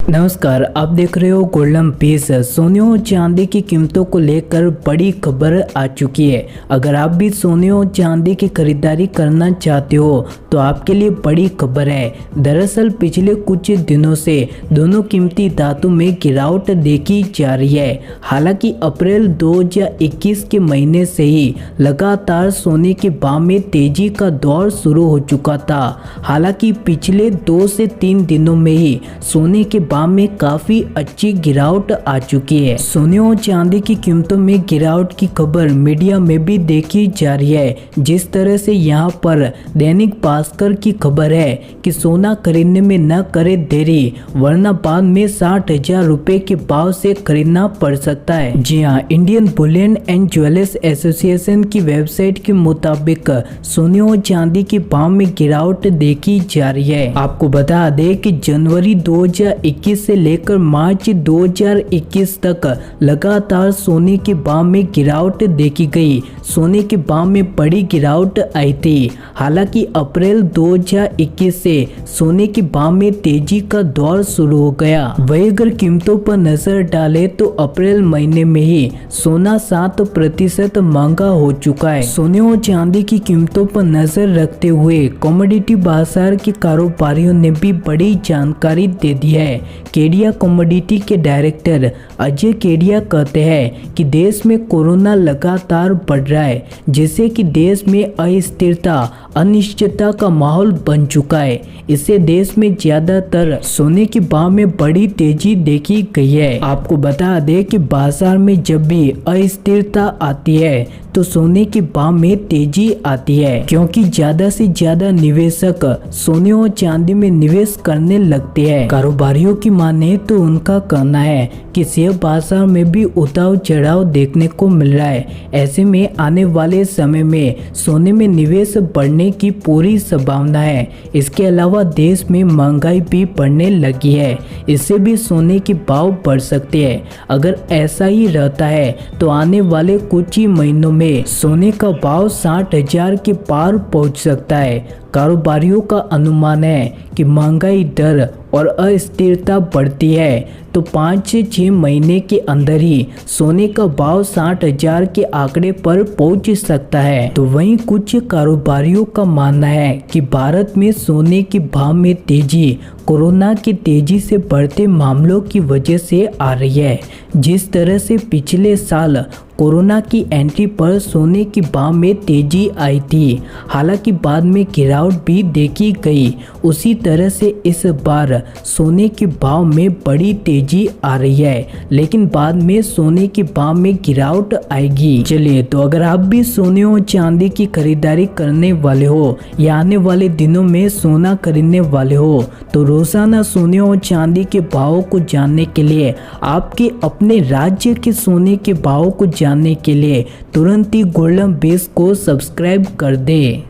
नमस्कार, आप देख रहे हो गोल्डन पीस। सोने और चांदी की कीमतों को लेकर बड़ी खबर आ चुकी है। अगर आप भी सोने और चांदी की खरीदारी करना चाहते हो तो आपके लिए बड़ी खबर है। दरअसल पिछले कुछ दिनों से दोनों कीमती धातु में गिरावट देखी जा रही है। हालांकि अप्रैल 2021 के महीने से ही लगातार सोने के भाव में तेजी का दौर शुरू हो चुका था। हालांकि पिछले 2 से 3 दिनों में ही सोने के भाव में काफी अच्छी गिरावट आ चुकी है। सोने और चांदी की कीमतों में गिरावट की खबर मीडिया में भी देखी जा रही है। जिस तरह से यहाँ पर दैनिक भास्कर की खबर है कि सोना खरीदने में न करे देरी, वरना बाद में 60,000 रुपए के भाव से खरीदना पड़ सकता है। जी हाँ, Indian Boolean and jewellers association की वेबसाइट के मुताबिक सोने और चांदी के भाव में गिरावट देखी जा रही है। आपको बता दें कि जनवरी 2021 से लेकर मार्च 2021 तक लगातार सोने के भाव में गिरावट देखी गई। सोने के भाव में बड़ी गिरावट आई थी। हालांकि अप्रैल 2021 से सोने के भाव में तेजी का दौर शुरू हो गया। वही अगर कीमतों पर नजर डाले तो अप्रैल महीने में ही सोना 7% महंगा हो चुका है। सोने और चांदी की कीमतों पर नजर रखते हुए कमोडिटी बाजार के कारोबारियों ने भी बड़ी जानकारी दे दी है। केडिया कमोडिटी के डायरेक्टर अजय केडिया कहते हैं कि देश में कोरोना लगातार बढ़ रहा है, जिससे कि देश में अस्थिरता अनिश्चितता का माहौल बन चुका है। इससे देश में ज्यादातर सोने के भाव में बड़ी तेजी देखी गई है। आपको बता दें कि बाजार में जब भी अस्थिरता आती है तो सोने के भाव में तेजी आती है, क्योंकि ज्यादा से ज्यादा निवेशक सोने और चांदी में निवेश करने लगते हैं। कारोबारियों की माने तो उनका कहना है कि शेयर बाजार में भी उतार चढ़ाव देखने को मिल रहा है। ऐसे में आने वाले समय में सोने में निवेश बढ़ने की पूरी संभावना है। इसके अलावा देश में महंगाई भी बढ़ने लगी है, इससे भी सोने के भाव बढ़ सकते हैं। अगर ऐसा ही रहता है तो आने वाले कुछ ही महीनों में सोने का भाव 60,000 के पार पहुंच सकता है। कारोबारियों का अनुमान है कि महंगाई दर और अस्थिरता बढ़ती है तो 5 से 6 महीने के अंदर ही सोने का भाव 60,000 के आंकड़े पर पहुंच सकता है। तो वहीं कुछ कारोबारियों का मानना है कि भारत में सोने के भाव में तेजी कोरोना की तेजी से बढ़ते मामलों की वजह से आ रही है। जिस तरह से पिछले साल कोरोना की एंट्री पर सोने के भाव में तेजी आई थी, हालांकि बाद में गिरावट भी देखी गई, उसी तरह से इस बार सोने के भाव में बड़ी तेजी आ रही है, लेकिन बाद में सोने के भाव में गिरावट आएगी। चलिए, तो अगर आप भी सोने और चांदी की खरीदारी करने वाले हो या आने वाले दिनों में सोना खरीदने वाले हो तो रोजाना सोने और चांदी के भावों को जानने के लिए, आपके अपने राज्य के सोने के भावों को जानने के लिए तुरंत ही गोल्डन बेस को सब्सक्राइब कर दे।